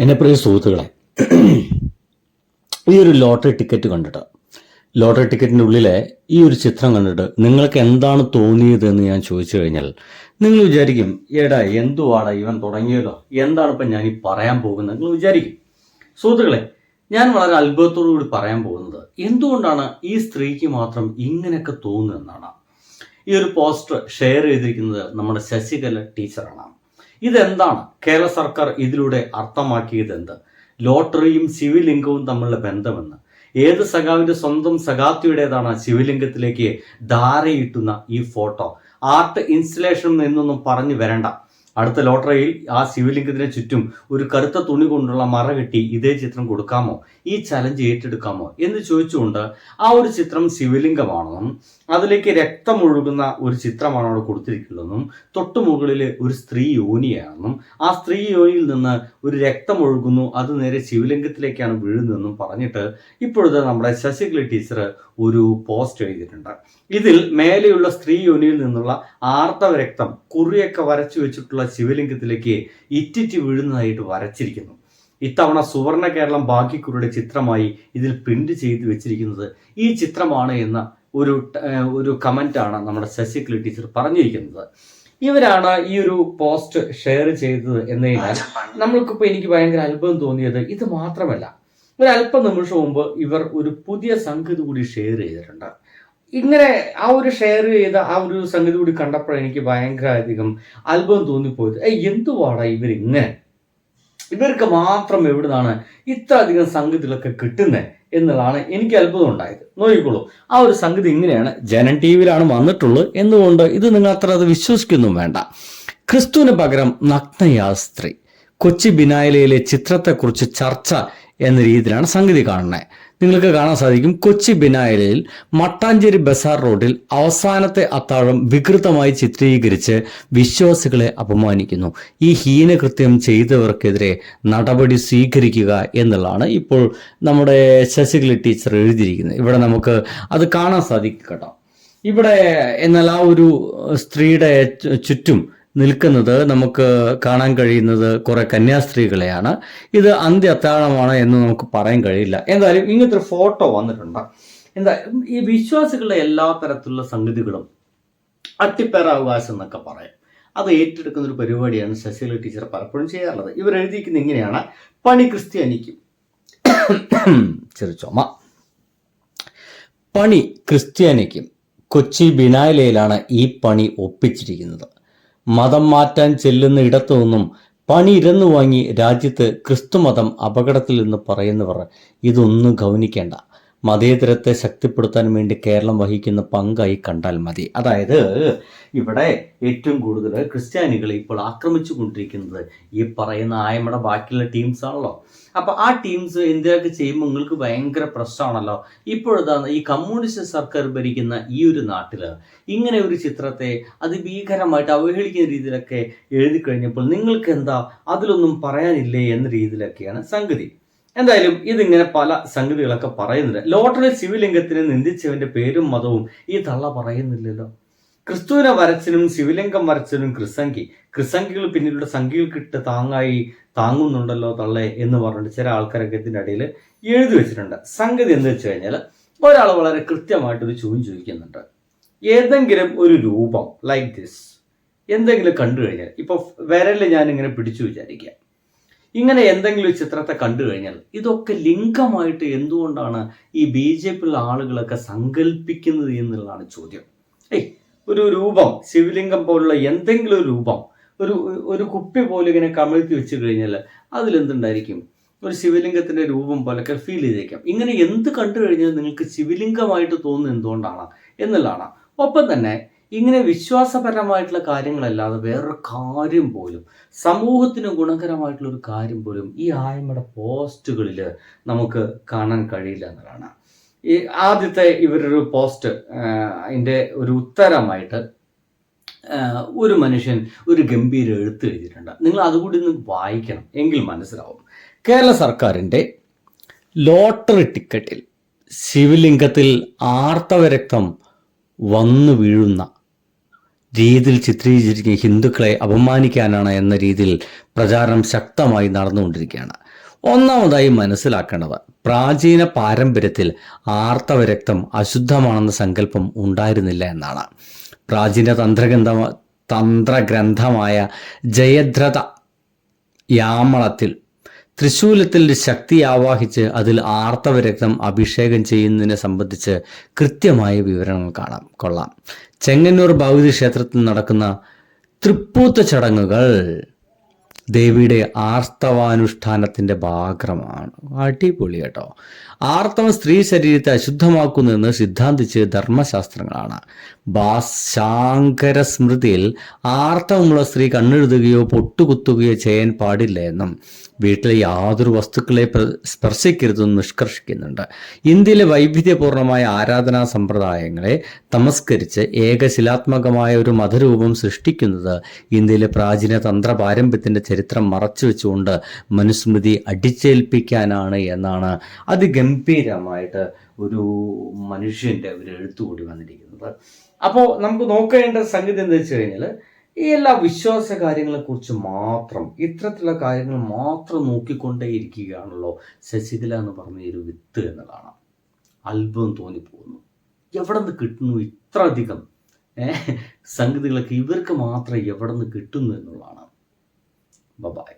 എൻ്റെ പ്രിയ സുഹൃത്തുക്കളെ, ഈ ഒരു ലോട്ടറി ടിക്കറ്റ് കണ്ടിട്ട്, ലോട്ടറി ടിക്കറ്റിൻ്റെ ഉള്ളിലെ ഈ ഒരു ചിത്രം കണ്ടിട്ട് നിങ്ങൾക്ക് എന്താണ് തോന്നിയത് എന്ന് ഞാൻ ചോദിച്ചു കഴിഞ്ഞാൽ നിങ്ങൾ വിചാരിക്കും, എടാ എന്തുവാടാ ഇവൻ തുടങ്ങിയല്ലോ, എന്താണ് ഇപ്പം ഞാൻ ഈ പറയാൻ പോകുന്നത് നിങ്ങൾ വിചാരിക്കും. സുഹൃത്തുക്കളെ, ഞാൻ വളരെ അത്ഭുതത്തോടു കൂടി പറയാൻ പോകുന്നത് എന്തുകൊണ്ടാണ് ഈ സ്ത്രീക്ക് മാത്രം ഇങ്ങനെയൊക്കെ തോന്നുന്നതെന്നാണ്. ഈ ഒരു പോസ്റ്റർ ഷെയർ ചെയ്തിരിക്കുന്നത് നമ്മുടെ ശശികല ടീച്ചറാണ്. ഇതെന്താണ് കേരള സർക്കാർ ഇതിലൂടെ അർത്ഥമാക്കിയത്? എന്ത് ലോട്ടറിയും ശിവലിംഗവും തമ്മിലുള്ള ബന്ധമെന്ന്? ഏത് സഖാവിന്റെ സ്വന്തം സഖാത്തിയുടേതാണ് ശിവലിംഗത്തിലേക്ക് ധാരയിട്ടുന്ന ഈ ഫോട്ടോ? ആർട്ട് ഇൻസ്റ്റലേഷൻ എന്നൊന്നും പറഞ്ഞു വരണ്ട. അടുത്ത ലോട്ടറിയിൽ ആ ശിവലിംഗത്തിന് ചുറ്റും ഒരു കറുത്ത തുണി കൊണ്ടുള്ള മറ കെട്ടി ഇതേ ചിത്രം കൊടുക്കാമോ, ഈ ചലഞ്ച് ഏറ്റെടുക്കാമോ എന്ന് ചോദിച്ചുകൊണ്ട് ആ ഒരു ചിത്രം ശിവലിംഗമാണെന്നും അതിലേക്ക് രക്തമൊഴുകുന്ന ഒരു ചിത്രമാണ് അവിടെ കൊടുത്തിരിക്കുന്നതെന്നും തൊട്ടുമുകളിൽ ഒരു സ്ത്രീ യോനിയാണെന്നും ആ സ്ത്രീ യോനിയിൽ നിന്ന് ഒരു രക്തമൊഴുകുന്നു, അത് നേരെ ശിവലിംഗത്തിലേക്കാണ് വീഴുന്നതെന്നും പറഞ്ഞിട്ട് ഇപ്പോഴത്തെ നമ്മുടെ ശശികല ടീച്ചർ ഒരു പോസ്റ്റ് എഴുതിയിട്ടുണ്ട്. ഇതിൽ മേലെയുള്ള സ്ത്രീ യോനിയിൽ നിന്നുള്ള ആർത്തവ രക്തം കുറിയൊക്കെ വരച്ചു വെച്ചിട്ടുള്ള ശിവലിംഗത്തിലേക്ക് ഇറ്റിറ്റ് വീഴുന്നതായിട്ട് വരച്ചിരിക്കുന്നു. ഇത്തവണ സുവർണ കേരളം ഭാഗ്യക്കുറിയുടെ ചിത്രമായി ഇതിൽ പ്രിന്റ് ചെയ്ത് വെച്ചിരിക്കുന്നത് ഈ ചിത്രമാണ് എന്ന ഒരു കമന്റാണ് നമ്മുടെ ശശികല ടീച്ചർ പറഞ്ഞിരിക്കുന്നത്. ഇവരാണ് ഈ ഒരു പോസ്റ്റ് ഷെയർ ചെയ്തത് എന്നതിനാൽ നമ്മൾക്കിപ്പോൾ എനിക്ക് ഭയങ്കര അത്ഭുതം തോന്നിയത് ഇത് മാത്രമല്ല, ഒരല്പ നിമിഷം മുമ്പ് ഇവർ ഒരു പുതിയ സംഗതി കൂടി ഷെയർ ചെയ്തിട്ടുണ്ട്. ഇങ്ങനെ ആ ഒരു ഷെയർ ചെയ്ത ആ ഒരു സംഗതി കൂടി കണ്ടപ്പോഴാണ് എനിക്ക് ഭയങ്കര അധികം അത്ഭുതം തോന്നിപ്പോയത്. എന്തുവാടാ ഇവർക്ക് മാത്രം എവിടുന്നാണ് ഇത്ര അധികം സംഗതികളൊക്കെ കിട്ടുന്നത് എന്നുള്ളതാണ് എനിക്ക് അത്ഭുതം ഉണ്ടായത്. നോക്കിക്കോളൂ, ആ ഒരു സംഗതി ഇങ്ങനെയാണ്. ജനൻ ടി വിയിലാണ് വന്നിട്ടുള്ളത് എന്നുകൊണ്ട് ഇത് നിങ്ങൾ അത്ര അത് വിശ്വസിക്കൊന്നും വേണ്ട. ക്രിസ്തുവിന് പകരം നഗ്നയാ സ്ത്രീ, കൊച്ചി ബിനായിലയിലെ ചിത്രത്തെക്കുറിച്ച് ചർച്ച എന്ന രീതിയിലാണ് സംഗതി കാണുന്നത്. നിങ്ങൾക്ക് കാണാൻ സാധിക്കും, കൊച്ചി ബിനായിലയിൽ മട്ടാഞ്ചേരി ബസാർ റോഡിൽ അവസാനത്തെ അത്താഴം വികൃതമായി ചിത്രീകരിച്ച് വിശ്വാസികളെ അപമാനിക്കുന്നു. ഈ ഹീനകൃത്യം ചെയ്തവർക്കെതിരെ നടപടി സ്വീകരിക്കുക എന്നുള്ളതാണ് ഇപ്പോൾ നമ്മുടെ ശശികല ടീച്ചർ എഴുതിയിരിക്കുന്നത്. ഇവിടെ നമുക്ക് അത് കാണാൻ സാധിക്കും കേട്ടോ. ഇവിടെ എന്നാൽ ആ ഒരു സ്ത്രീയുടെ ചുറ്റും നിൽക്കുന്നത് നമുക്ക് കാണാൻ കഴിയുന്നത് കുറെ കന്യാസ്ത്രീകളെയാണ്. ഇത് അന്ത്യ അത്താഴമാണ് എന്ന് നമുക്ക് പറയാൻ കഴിയില്ല. എന്തായാലും ഇങ്ങനത്തെ ഒരു ഫോട്ടോ വന്നിട്ടുണ്ട്. ഈ വിശ്വാസികളുടെ എല്ലാ തരത്തിലുള്ള സംഗതികളും അട്ടിപ്പേറാവകാശം എന്നൊക്കെ പറയാം, അത് ഏറ്റെടുക്കുന്ന ഒരു പരിപാടിയാണ് ശശികല ടീച്ചർ പലപ്പോഴും ചെയ്യാറുള്ളത്. ഇവർ എഴുതിയിരിക്കുന്നത് ഇങ്ങനെയാണ്: പണി ക്രിസ്ത്യാനിക്കും ചെറുചുമ, പണി ക്രിസ്ത്യാനിക്കും. കൊച്ചി ബിനായിലയിലാണ് ഈ പണി ഒപ്പിച്ചിരിക്കുന്നത്. മതം മാറ്റാൻ ചെല്ലുന്ന ഇടത്തു നിന്നും പണി ഇരന്നു വാങ്ങി രാജ്യത്ത് ക്രിസ്തുമതം അപകടത്തിൽ എന്ന് പറയുന്നവർ ഇതൊന്നും ഗൗനിക്കേണ്ട. മതേതരത്തെ ശക്തിപ്പെടുത്താൻ വേണ്ടി കേരളം വഹിക്കുന്ന പങ്കായി കണ്ടാൽ മതി. അതായത് ഇവിടെ ഏറ്റവും കൂടുതൽ ക്രിസ്ത്യാനികളെ ഇപ്പോൾ ആക്രമിച്ചു കൊണ്ടിരിക്കുന്നത് ഈ പറയുന്ന ആയമയുടെ ബാക്കിയുള്ള ടീംസ് ആണല്ലോ. അപ്പൊ ആ ടീംസ് എന്തൊക്കെ ചെയ്യുമ്പോൾ നിങ്ങൾക്ക് ഭയങ്കര പ്രശ്നമാണല്ലോ. ഇപ്പോഴത്താണ് ഈ കമ്മ്യൂണിസ്റ്റ് സർക്കാർ ഭരിക്കുന്ന ഈ ഒരു നാട്ടില് ഇങ്ങനെ ഒരു ചിത്രത്തെ അതിഭീകരമായിട്ട് അവഹേളിക്കുന്ന രീതിയിലൊക്കെ എഴുതി കഴിഞ്ഞപ്പോൾ നിങ്ങൾക്ക് എന്താ അതിലൊന്നും പറയാനില്ലേ എന്ന രീതിയിലൊക്കെയാണ് സംഗതി. എന്തായാലും ഇതിങ്ങനെ പല സംഗതികളൊക്കെ പറയുന്നുണ്ട്. ലോട്ടറി ശിവലിംഗത്തിന് നിന്ദിച്ചവന്റെ പേരും മതവും ഈ തള്ള പറയുന്നില്ലല്ലോ. ക്രിസ്തുവിനെ വരച്ചനും ശിവലിംഗം വരച്ചനും ക്രിസംഖികൾ പിന്നിലുള്ള സംഖ്യകൾക്കിട്ട് താങ്ങുന്നുണ്ടല്ലോ തള്ളേ എന്ന് പറഞ്ഞിട്ട് ചില ആൾക്കാരൊക്കെ ഇതിൻ്റെ ഇടയിൽ എഴുതി വെച്ചിട്ടുണ്ട്. സംഗതി എന്താ വെച്ച് കഴിഞ്ഞാൽ, ഒരാൾ വളരെ കൃത്യമായിട്ടൊരു ചോദ്യം ചോദിക്കുന്നുണ്ട്. ഏതെങ്കിലും ഒരു രൂപം ലൈക്ക് ദിസ് എന്തെങ്കിലും കണ്ടു കഴിഞ്ഞാൽ, ഇപ്പൊ വിരല് ഞാനിങ്ങനെ പിടിച്ചു വിചാരിക്കുക, ഇങ്ങനെ എന്തെങ്കിലും ചിത്രത്തെ കണ്ടു കഴിഞ്ഞാൽ ഇതൊക്കെ ലിംഗമായിട്ട് എന്തുകൊണ്ടാണ് ഈ BJP ആളുകളൊക്കെ സങ്കല്പിക്കുന്നത് എന്നുള്ളതാണ് ചോദ്യം. ഒരു രൂപം, ശിവലിംഗം പോലുള്ള എന്തെങ്കിലും ഒരു രൂപം, ഒരു കുപ്പി പോലെ ഇങ്ങനെ കമിഴ്ത്തി വെച്ച് കഴിഞ്ഞാൽ അതിലെന്തുണ്ടായിരിക്കും? ഒരു ശിവലിംഗത്തിന്റെ രൂപം പോലൊക്കെ ഫീൽ ചെയ്തേക്കാം. ഇങ്ങനെ എന്ത് കണ്ടു കഴിഞ്ഞാൽ നിങ്ങൾക്ക് ശിവലിംഗമായിട്ട് തോന്നുന്നത് എന്തുകൊണ്ടാണ് എന്നുള്ളതാണ്. ഒപ്പം തന്നെ ഇങ്ങനെ വിശ്വാസപരമായിട്ടുള്ള കാര്യങ്ങളല്ലാതെ വേറൊരു കാര്യം പോലും, സമൂഹത്തിന് ഗുണകരമായിട്ടുള്ള ഒരു കാര്യം പോലും ഈ ആയമയുടെ പോസ്റ്റുകളിൽ നമുക്ക് കാണാൻ കഴിയില്ല എന്നതാണ്. ഈ ആദ്യത്തെ ഇവരൊരു പോസ്റ്റ്, അതിൻ്റെ ഒരു ഉത്തരമായിട്ട് ഒരു മനുഷ്യൻ ഒരു ഗംഭീര എഴുത്ത് എഴുതിയിട്ടുണ്ട്. നിങ്ങൾ അതുകൂടി ഒന്ന് വായിക്കണം, എങ്കിൽ മനസ്സിലാവും. കേരള സർക്കാരിൻ്റെ ലോട്ടറി ടിക്കറ്റിൽ ശിവലിംഗത്തിൽ ആർത്തവരക്തം വന്നു വീഴുന്ന രീതിയിൽ ചിത്രീകരിച്ചിരിക്കുന്ന ഹിന്ദുക്കളെ അപമാനിക്കാനാണ് എന്ന രീതിയിൽ പ്രചാരണം ശക്തമായി നടന്നുകൊണ്ടിരിക്കുകയാണ്. ഒന്നാമതായി മനസ്സിലാക്കേണ്ടത് പ്രാചീന പാരമ്പര്യത്തിൽ ആർത്തവരക്തം അശുദ്ധമാണെന്ന സങ്കല്പം ഉണ്ടായിരുന്നില്ല എന്നാണ്. പ്രാചീന തന്ത്രഗ്രന്ഥമായ ജയദ്രഥ യാമളത്തിൽ തൃശൂലത്തിൽ ശക്തി ആവാഹിച്ച് അതിൽ ആർത്തവരക്തം അഭിഷേകം ചെയ്യുന്നതിനെ സംബന്ധിച്ച് കൃത്യമായ വിവരണങ്ങൾ കൊള്ളാം. ചെങ്ങന്നൂർ ഭഗവതി ക്ഷേത്രത്തിൽ നടക്കുന്ന തൃപ്പൂത്ത ചടങ്ങുകൾ ദേവിയുടെ ആർത്തവാനുഷ്ഠാനത്തിൻ്റെ ഭാഗമാണ്. അടിപൊളി കേട്ടോ. ആർത്തവം സ്ത്രീ ശരീരത്തെ അശുദ്ധമാക്കുന്നുവെന്ന് സിദ്ധാന്തിച്ച് ധർമ്മശാസ്ത്രങ്ങളാണ്. ശാങ്കര സ്മൃതിയിൽ ആർത്തവമുള്ള സ്ത്രീ കണ്ണെഴുതുകയോ പൊട്ടുകുത്തുകയോ ചെയ്യാൻ പാടില്ല എന്നും വീട്ടിലെ യാതൊരു വസ്തുക്കളെ സ്പർശിക്കരുതെന്നും നിഷ്കർഷിക്കുന്നുണ്ട്. ഇന്ത്യയിലെ വൈവിധ്യപൂർണമായ ആരാധനാ സമ്പ്രദായങ്ങളെ തമസ്കരിച്ച് ഏകശിലാത്മകമായ ഒരു മതരൂപം സൃഷ്ടിക്കുന്നത് ഇന്ത്യയിലെ പ്രാചീന തന്ത്ര പാരമ്പര്യത്തിൻ്റെ ചരിത്രം മറച്ചു വെച്ചുകൊണ്ട് മനുസ്മൃതി അടിച്ചേൽപ്പിക്കാനാണ് എന്നാണ് അതിഗംഭീരമായിട്ട് ഒരു മനുഷ്യൻ്റെ ഒരു എഴുത്തുകൂടി വന്നിരിക്കുന്നത്. അപ്പോൾ നമുക്ക് നോക്കേണ്ട സംഗതി എന്താ വെച്ച് കഴിഞ്ഞാൽ, ഈ എല്ലാ വിശ്വാസ കാര്യങ്ങളെക്കുറിച്ച് മാത്രം ഇത്തരത്തിലുള്ള കാര്യങ്ങൾ മാത്രം നോക്കിക്കൊണ്ടേയിരിക്കുകയാണല്ലോ ശശികല എന്ന് പറഞ്ഞ ഒരു വിത്ത് എന്നതാണ്. അത്ഭുതം തോന്നിപ്പോകുന്നു. എവിടെ നിന്ന് കിട്ടുന്നു ഇത്ര അധികം സംഗതികളൊക്കെ ഇവർക്ക് മാത്രം എവിടെ നിന്ന് കിട്ടുന്നു എന്നുള്ളതാണ്. ബൈ.